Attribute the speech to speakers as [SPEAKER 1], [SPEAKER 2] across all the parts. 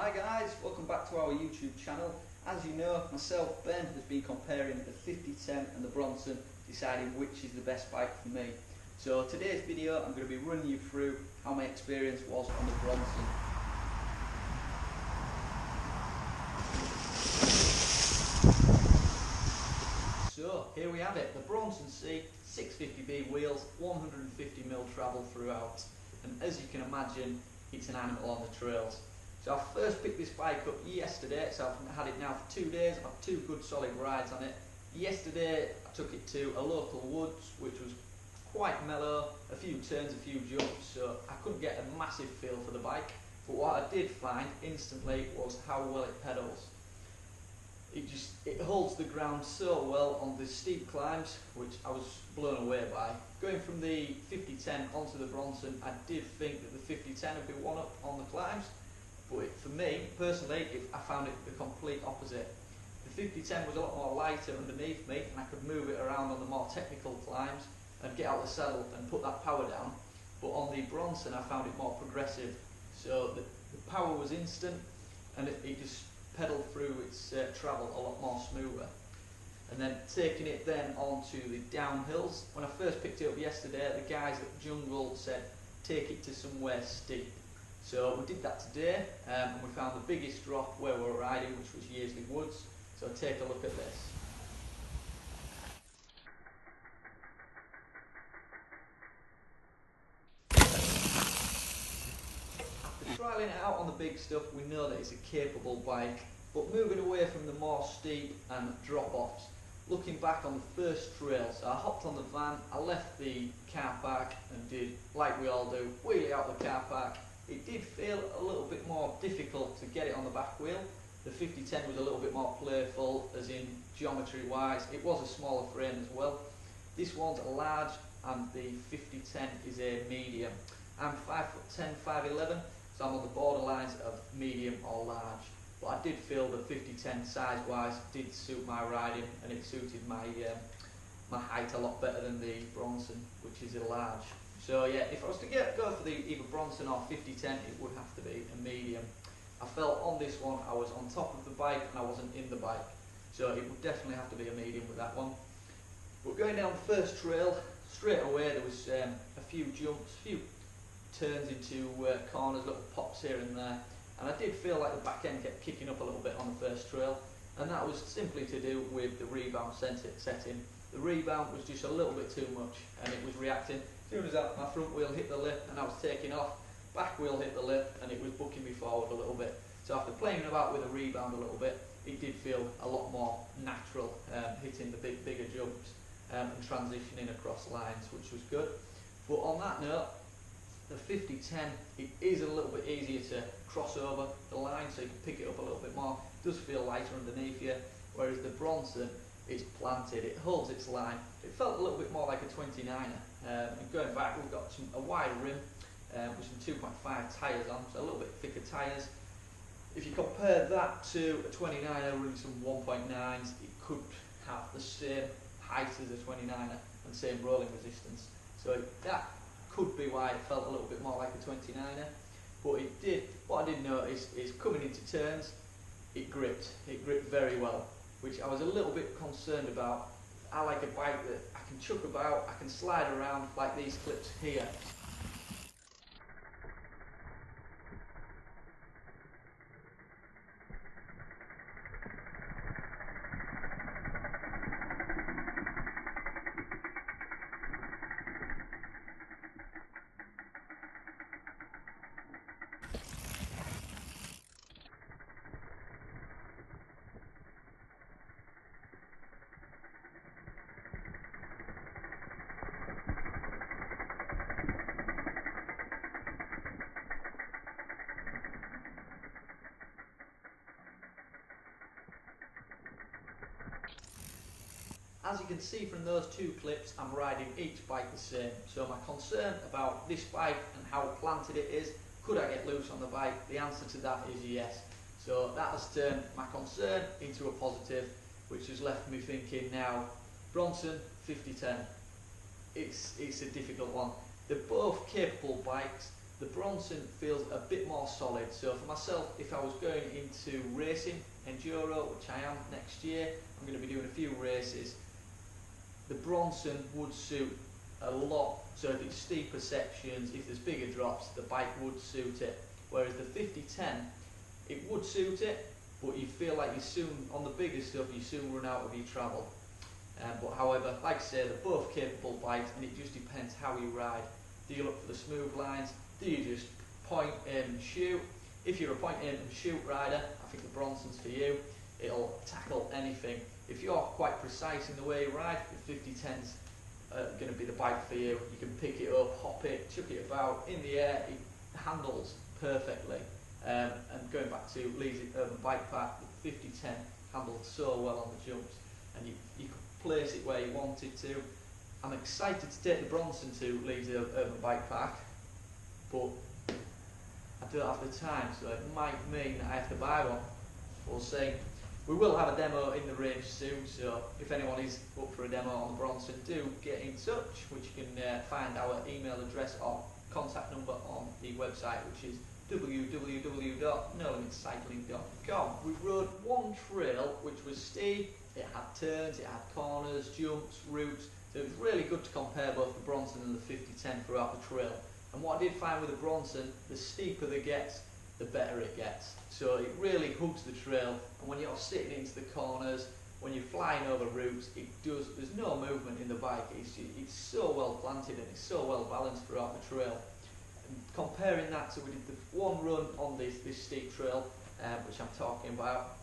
[SPEAKER 1] Hi guys, welcome back to our YouTube channel. As you know, myself, Ben, has been comparing the 5010 and the Bronson, deciding which is the best bike for me. So today's video I'm going to be running you through how my experience was on the Bronson. So here we have it, the Bronson C, 650B wheels, 150mm travel throughout, and as you can imagine, it's an animal on the trails. So I first picked this bike up yesterday, so I've had it now for 2 days. I've had 2 good solid rides on it. Yesterday I took it to a local woods, which was quite mellow, a few turns, a few jumps, so I couldn't get a massive feel for the bike. But what I did find instantly was how well it pedals. It holds the ground so well on the steep climbs, which I was blown away by. Going from the 5010 onto the Bronson, I did think that the 5010 would be one up on the climbs. But for me, personally, I found it the complete opposite. The 5010 was a lot more lighter underneath me, and I could move it around on the more technical climbs and get out the saddle and put that power down. But on the Bronson, I found it more progressive. So the power was instant, and it just pedalled through its travel a lot more smoother. And then taking it then onto the downhills. When I first picked it up yesterday, the guys at Jungle said, take it to somewhere steep. So we did that today, and we found the biggest drop where we were riding, which was Yearsley Woods. So take a look at this. After trialling it out on the big stuff, we know that it's a capable bike, but moving away from the more steep and drop-offs, looking back on the first trail, so I hopped on the van, I left the car park and did, like we all do, wheel it out the car park. It did feel a little bit more difficult to get it on the back wheel. The 5010 was a little bit more playful, as in geometry wise. It was a smaller frame as well. This one's a large and the 5010 is a medium. I'm 5'10", 5'11", so I'm on the borderlines of medium or large. But I did feel the 5010 size wise did suit my riding, and it suited my height a lot better than the Bronson, which is a large. So yeah, if I was to go for the either Bronson or 5010, it would have to be a medium. I felt on this one I was on top of the bike and I wasn't in the bike, so it would definitely have to be a medium with that one. But going down the first trail, straight away there was a few jumps, a few turns into corners, little pops here and there, and I did feel like the back end kept kicking up a little bit on the first trail, and that was simply to do with the rebound setting. The rebound was just a little bit too much, and it was reacting. As soon as my front wheel hit the lip and I was taking off, back wheel hit the lip and it was booking me forward a little bit. So after playing about with the rebound a little bit, it did feel a lot more natural, hitting the bigger jumps and transitioning across lines, which was good. But on that note, the 5010, it is a little bit easier to cross over the line, so you can pick it up a little bit more. It does feel lighter underneath you, whereas the Bronson, it's planted, it holds its line. It felt a little bit more like a 29er. And going back, we've got a wider rim with some 2.5 tyres on, so a little bit thicker tyres. If you compare that to a 29er running some 1.9s, it could have the same height as a 29er and same rolling resistance. So that could be why it felt a little bit more like a 29er. But what I did notice is coming into turns, it gripped very well, which I was a little bit concerned about. I like a bike that I can chuck about, I can slide around like these clips here. As you can see from those 2 clips, I'm riding each bike the same. So my concern about this bike and how planted it is, could I get loose on the bike? The answer to that is yes. So that has turned my concern into a positive, which has left me thinking now, Bronson, 5010. It's a difficult one. They're both capable bikes, The Bronson feels a bit more solid, so for myself, if I was going into racing, enduro, which I am next year, I'm going to be doing a few races, the Bronson would suit a lot. So if it's steeper sections, if there's bigger drops, the bike would suit it. Whereas the 5010, it would suit it, but you feel like you soon, on the bigger stuff, you soon run out of your travel. But however, like I say, they're both capable bikes, and it just depends how you ride. Do you look for the smooth lines? Do you just point, aim and shoot? If you're a point, aim and shoot rider, I think the Bronson's for you. It'll tackle anything. If you're quite precise in the way you ride, the 5010's going to be the bike for you. You can pick it up, hop it, chuck it about in the air. It handles perfectly. And going back to Lee's Urban Bike Park, the 5010 handled so well on the jumps, and you could place it where you wanted to. I'm excited to take the Bronson to Lee's Urban Bike Park, but I don't have the time, so it might mean that I have to buy one. We'll see. We will have a demo in the range soon, so if anyone is up for a demo on the Bronson, do get in touch, which you can find our email address or contact number on the website, which is www.nolimitcycling.com. We rode one trail which was steep, it had turns, it had corners, jumps, routes, so it was really good to compare both the Bronson and the 5010 throughout the trail. And what I did find with the Bronson, the steeper it gets, the better it gets. So it really hooks the trail, and when you're sitting into the corners, when you're flying over routes, there's no movement in the bike. It's so well planted and it's so well balanced throughout the trail. And comparing that to, we did the one run on this steep trail, which I'm talking about,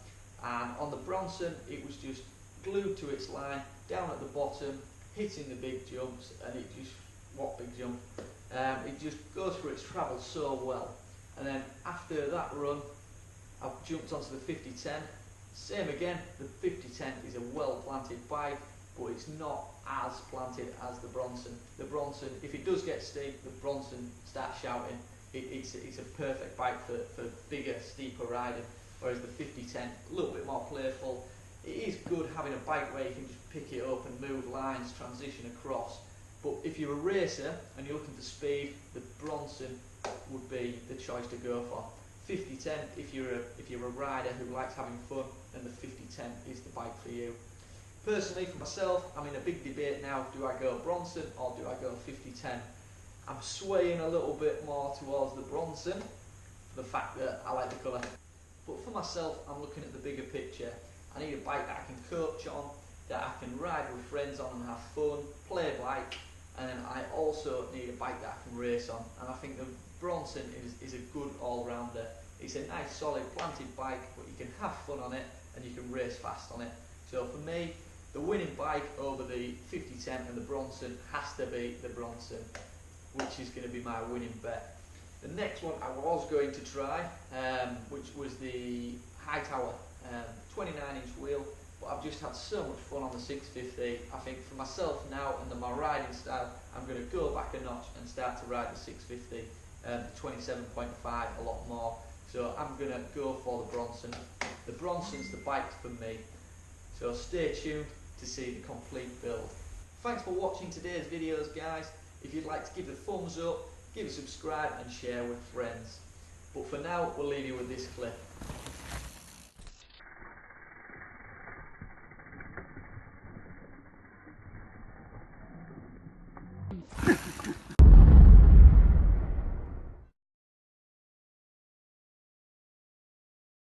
[SPEAKER 1] and on the Bronson it was just glued to its line, down at the bottom, hitting the big jumps, and it just, what big jump, it just goes for its travel so well. And then after that run, I've jumped onto the 5010. Same again, the 5010 is a well planted bike, but it's not as planted as the Bronson. The Bronson, if it does get steep, the Bronson starts shouting. It's a perfect bike for bigger, steeper riding, whereas the 5010, a little bit more playful. It is good having a bike where you can just pick it up and move lines, transition across. But if you're a racer and you're looking for speed, the Bronson would be the choice to go for. 5010, if you're a rider who likes having fun, then the 5010 is the bike for you. Personally, for myself, I'm in a big debate now. Do I go Bronson or do I go 5010? I'm swaying a little bit more towards the Bronson for the fact that I like the colour. But for myself, I'm looking at the bigger picture. I need a bike that I can coach on, that I can ride with friends on and have fun, play a bike, and I also need a bike that I can race on. And I think the Bronson is a good all-rounder. It's a nice solid planted bike, but you can have fun on it and you can race fast on it. So for me, the winning bike over the 5010 and the Bronson has to be the Bronson, which is going to be my winning bet. The next one I was going to try, which was the High Tower 29-inch wheel, but I've just had so much fun on the 650. I think for myself now and my riding style, I'm going to go back a notch and start to ride the 650, the 27.5 a lot more. So I'm going to go for the Bronson. The Bronson's the bike for me. So stay tuned to see the complete build. Thanks for watching today's videos, guys. If you'd like to give a thumbs up, give a subscribe and share with friends. But for now, we'll leave you with this clip.